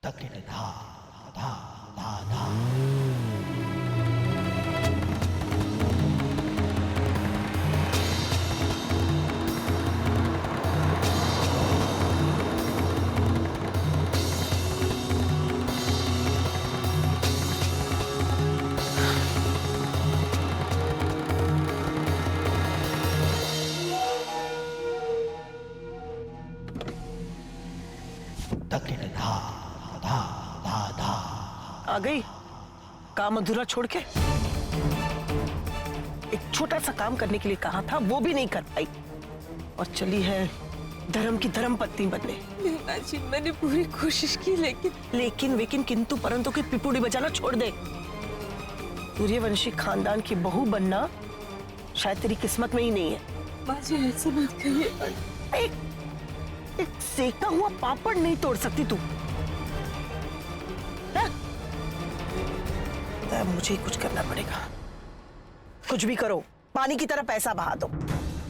तकिटा धा धा धा। तकिटा धा धा धा धा। आ गई काम अधूरा छोड़ के। एक छोटा सा काम करने के लिए कहा था, वो भी नहीं कर पाई और चली है धर्म की धर्म पत्नी बनने। जी मैंने पूरी कोशिश की लेकिन किंतु परंतु की पिपुड़ी बजाना छोड़ दे। सूर्यवंशी खानदान की बहू बनना शायद तेरी किस्मत में ही नहीं है। बाजी ऐसे मत कहिए। एक सेका हुआ पापड़ नहीं तोड़ सकती तू। मुझे ही कुछ करना पड़ेगा। कुछ भी करो, पानी की तरह पैसा बहा दो।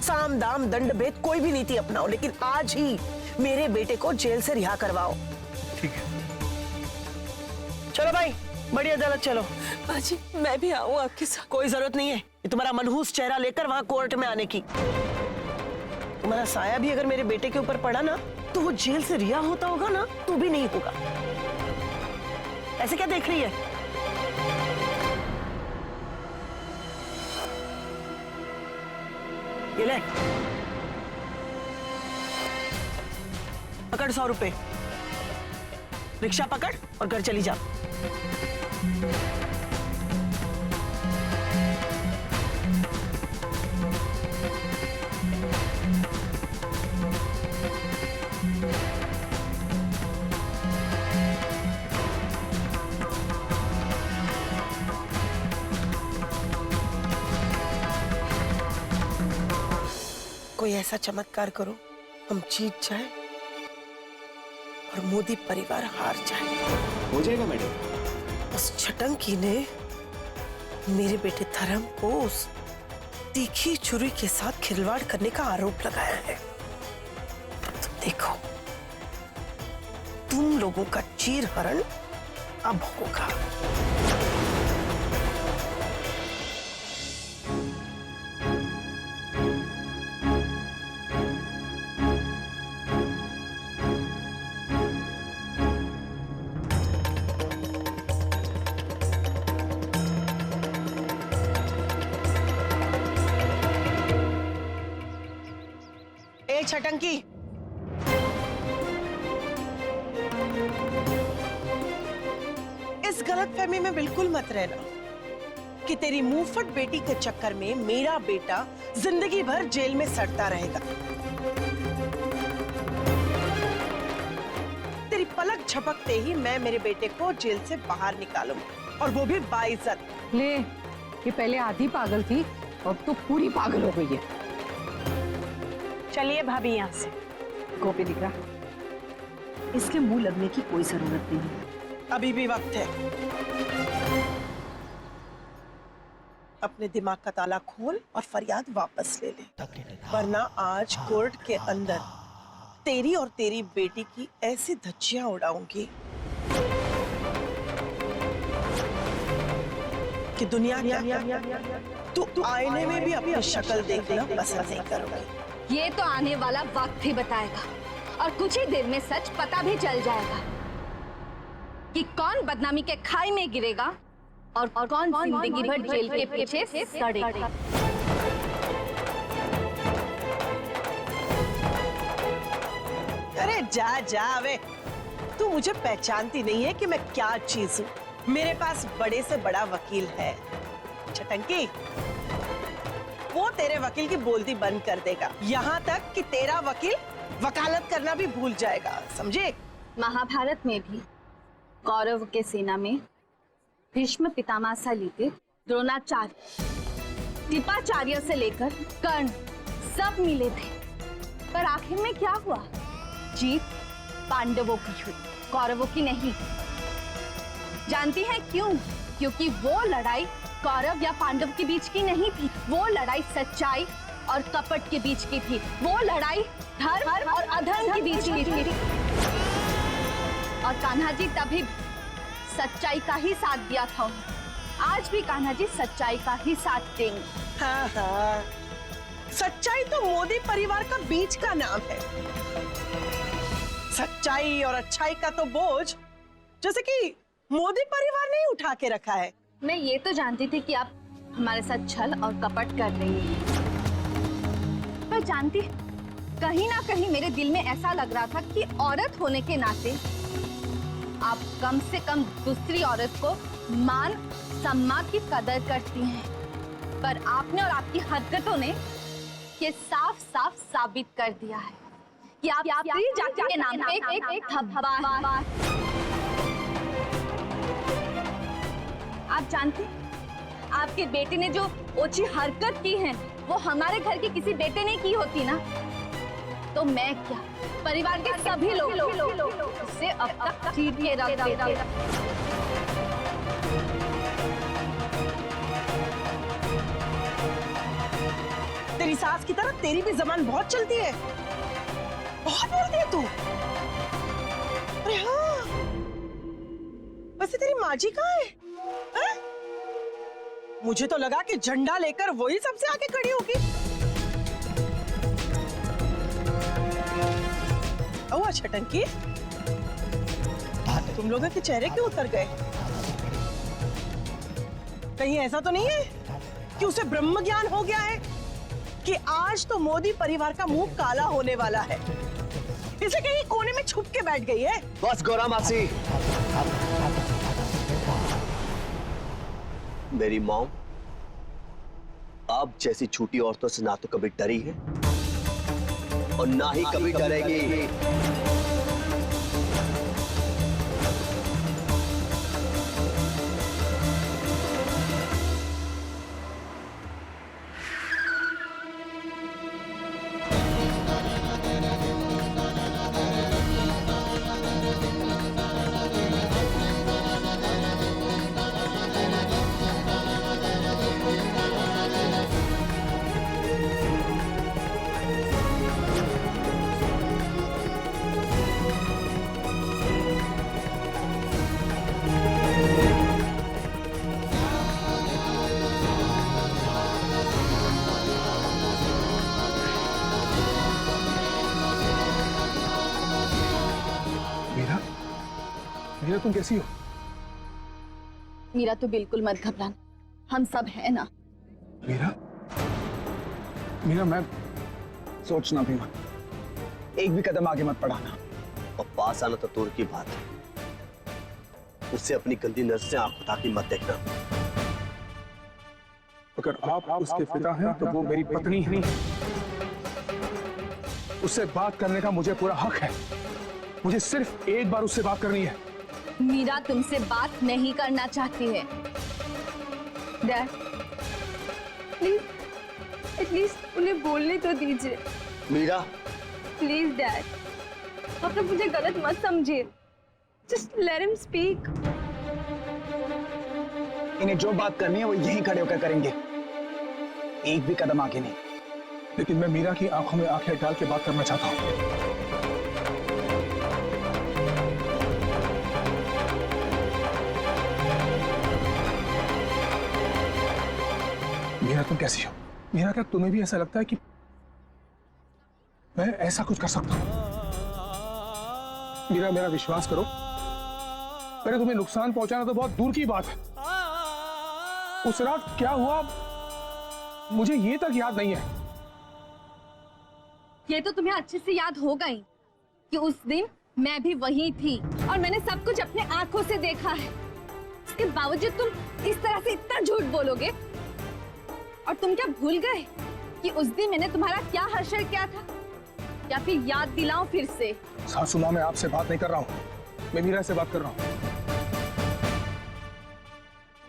साम दाम दंड भेद कोई भी नीति अपनाओ, लेकिन आज ही मेरे बेटे को जेल से रिहा करवाओ। ठीक है। चलो भाई, बड़ी अदालत चलो। बाजी मैं भी आऊँ आपके साथ? कोई जरूरत नहीं है ये तुम्हारा मनहूस चेहरा लेकर वहां कोर्ट में आने की। तुम्हारा साया भी अगर मेरे बेटे के ऊपर पड़ा ना, तो वो जेल से रिहा होता होगा ना, तो भी नहीं होगा। ऐसे क्या देख रही है? ये ले, पकड़ 100 रुपए, रिक्शा पकड़ और घर चली जा। कोई ऐसा चमत्कार करो हम जीत जाए और मोदी परिवार हार जाए। हो जाएगा मैडम। उस छटंकी ने मेरे बेटे धर्म को उस तीखी छुरी के साथ खिलवाड़ करने का आरोप लगाया है। तो देखो, तुम लोगों का चीरहरण अब होगा। छटंकी, इस गलतफहमी में बिल्कुल मत रहना कि तेरी मुंहफट बेटी के चक्कर में मेरा बेटा जिंदगी भर जेल में सड़ता रहेगा। तेरी पलक झपकते ही मैं मेरे बेटे को जेल से बाहर निकालूंगी, और वो भी बाइज्जत। ले, ये पहले आधी पागल थी, अब तो पूरी पागल हो गई है। चलिए भाभी यहाँ से। गोपी दिख रहा, इसके मुंह लगने की कोई जरूरत नहीं है। अभी भी वक्त है। अपने दिमाग का ताला खोल और फरियाद वापस ले ले, वरना आज कोर्ट के अंदर तेरी और तेरी बेटी की ऐसी धज्जियां उड़ाऊंगी कि दुनिया तू आईने में भी अपनी शक्ल देखना पसंद नहीं करोगी। ये तो आने वाला वक्त ही बताएगा, और कुछ ही देर में सच पता भी चल जाएगा कि कौन बदनामी के खाई में गिरेगा और कौन जिंदगी भर जेल के पीछे सड़ेगा। अरे जा जा वे, तू मुझे पहचानती नहीं है कि मैं क्या चीज हूँ। मेरे पास बड़े से बड़ा वकील है। छटंकी, वो तेरे वकील की बोलती बंद कर देगा, यहाँ तक कि तेरा वकील वकालत करना भी भूल जाएगा, समझे? महाभारत में भी कौरव के सेना में भीष्म पितामह से लेकर द्रोणाचार्य, कृपाचार्य से लेकर कर्ण सब मिले थे, पर आखिर में क्या हुआ? जीत पांडवों की हुई, कौरवों की नहीं। जानती हैं क्यों? क्योंकि वो लड़ाई कौरव या पांडव के बीच की नहीं थी, वो लड़ाई सच्चाई और कपट के बीच की थी, वो लड़ाई धर्म और अधर्म के बीच की थी। और कान्हा जी तभी सच्चाई का ही साथ दिया था उन्हें। आज भी कान्हा जी सच्चाई का ही साथ देंगे। हाँ हाँ, सच्चाई तो मोदी परिवार का बीच का नाम है। सच्चाई और अच्छाई का तो बोझ जैसे कि मोदी परिवार ने ही उठा के रखा है। मैं ये तो जानती थी कि आप हमारे साथ छल और कपट कर रही हैं, पर जानती कहीं ना कहीं मेरे दिल में ऐसा लग रहा था कि औरत होने के नाते आप कम से कम दूसरी औरत को मान सम्मान की कदर करती हैं, पर आपने और आपकी हरकतों ने ये साफ साफ साबित कर दिया है कि आप स्त्री जाति के नाम पे एक धब्बा। आप जानते आपके बेटे ने जो ओछी हरकत की है वो हमारे घर के किसी बेटे ने की होती ना, तो मैं क्या परिवार के सभी लोग उसे अब तक चीर के रख देते। तेरी सास की तरह तेरी भी जबान बहुत चलती है, बहुत बोलती है तू। अरे हाँ, वैसे तेरी माँ जी कहाँ है? हैं? मुझे तो लगा कि झंडा लेकर वही सबसे आगे खड़ी होगी। ओ छटंकी, तुम लोगों के चेहरे क्यों उतर गए? कहीं ऐसा तो नहीं है कि उसे ब्रह्म ज्ञान हो गया है कि आज तो मोदी परिवार का मुंह काला होने वाला है, इसे कहीं कोने में छुप के बैठ गई है? बस गौरा मासी, मेरी मॉम आप जैसी छोटी औरतों से ना तो कभी डरी है और ना ही कभी डरेगी। मीरा, तुम कैसी हो? मीरा तो बिल्कुल मत घबराना, हम सब है ना। मीरा, मीरा मैं सोचना भी मत, एक भी कदम आगे मत बढ़ाना। और पास आना तो दूर की बात है, उससे अपनी गंदी नजर से आंख उठा के मत देखना। अगर आप उसके पिता हैं तो वो मेरी पत्नी है, उससे बात करने का मुझे पूरा हक है। मुझे सिर्फ एक बार उससे बात करनी है। मीरा तुमसे बात नहीं करना चाहती है। डैड, प्लीज एटलीस्ट उन्हें बोलने तो दीजिए। मीरा, प्लीज डैड, आप लोग मुझे गलत मत समझिए। Just let him speak. इन्हें जो बात करनी है वो यहीं खड़े होकर करेंगे, एक भी कदम आगे नहीं। लेकिन मैं मीरा की आंखों में आंखें डाल के बात करना चाहता हूँ। मीरा, तुम कैसी हो? मीरा, क्या तुम्हें भी ऐसा लगता है कि मैं ऐसा कुछ कर सकता हूँ? मीरा, मेरा विश्वास करो, मैंने तुम्हें नुकसान पहुंचाना तो बहुत दूर की बात है। उस रात क्या हुआ मुझे ये तक याद नहीं है। ये तो तुम्हें अच्छे से याद होगा ही कि उस दिन मैं भी वहीं थी और मैंने सब कुछ अपने आंखों से देखा है। इसके बावजूद तुम इस तरह से इतना झूठ बोलोगे? और तुम क्या भूल गए कि उस दिन मैंने तुम्हारा क्या हर्षण किया था? या फिर याद दिलाऊं फिर से? सासू मां, मैं आपसे बात नहीं कर रहा हूँ, मैं मीरा से बात कर रहा हूँ।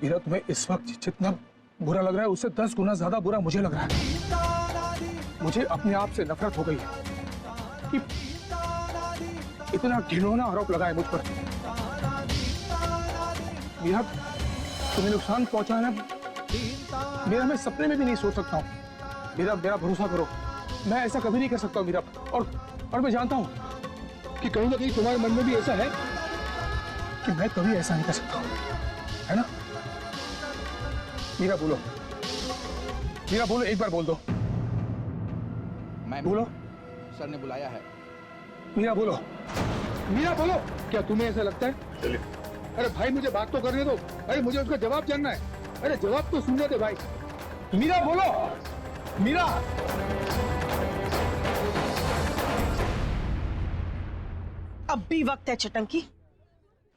मीरा, तुम्हें इस वक्त जितना बुरा लग रहा है उससे 10 गुना ज्यादा बुरा मुझे लग रहा है। मुझे अपने आप से नफरत हो गई है कि इतना घिनौना आरोप लगाए मुझ पर। मीरा, तुम्हें नुकसान पहुंचाना मेरा मैं सपने में भी नहीं सोच सकता हूँ। मेरा भरोसा करो, मैं ऐसा कभी नहीं कर सकता मीरा। और मैं जानता हूँ कि कहीं ना कहीं तुम्हारे मन में भी ऐसा है कि मैं कभी ऐसा नहीं कर सकता, है ना? मीरा बोलो, मीरा बोलो, एक बार बोल दो। मैं बोलो। सर ने बुलाया है। मीरा बोलो, मीरा बोलो। क्या तुम्हें ऐसा लगता है? चलिए। अरे भाई मुझे बात तो करने दो। अरे मुझे उसका जवाब जानना है। अरे जवाब तो सुनने दे भाई। मीरा बोलो, मीरा। अब भी वक्त है चटंकी,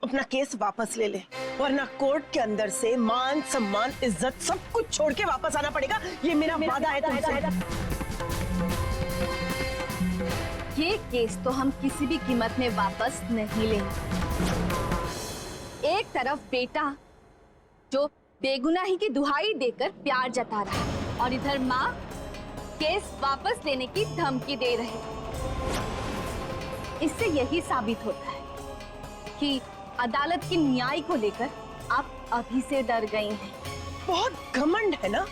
अपना केस वापस ले ले, वरना कोर्ट के अंदर से मान सम्मान इज्जत सब कुछ छोड़ के वापस आना पड़ेगा। ये मेरा वादा है तुमसे। ये केस तो हम किसी भी कीमत में वापस नहीं लेंगे। एक तरफ बेटा जो बेगुनाही की दुहाई देकर प्यार जता रहा, और इधर माँ केस वापस लेने की धमकी दे रहे। इससे यही साबित होता है कि अदालत के न्याय को लेकर आप अभी से डर गई हैं। बहुत घमंड है ना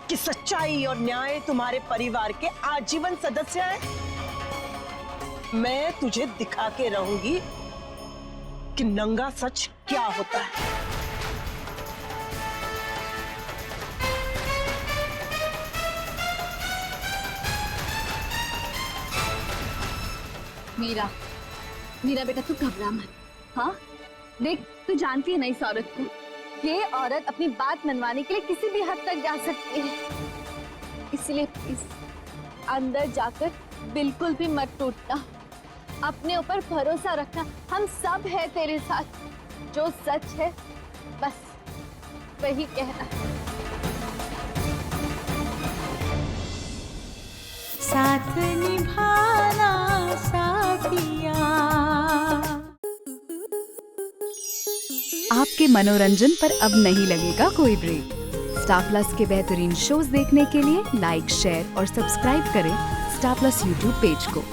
कि सच्चाई और न्याय तुम्हारे परिवार के आजीवन सदस्य हैं। मैं तुझे दिखा के रहूंगी कि नंगा सच क्या होता है। मीरा, मीरा बेटा तू घबरा मत। हाँ देख, तू जानती है ना इस औरत को। ये औरत अपनी बात मनवाने के लिए किसी भी हद तक जा सकती है, इसलिए प्लीज अंदर जाकर बिल्कुल भी मत टूटना। अपने ऊपर भरोसा रखना, हम सब है तेरे साथ। जो सच है बस वही कहना। साथ निभाना साथिया। आपके मनोरंजन पर अब नहीं लगेगा कोई ब्रेक। स्टार प्लस के बेहतरीन शोज देखने के लिए लाइक, शेयर और सब्सक्राइब करें स्टार प्लस यूट्यूब पेज को।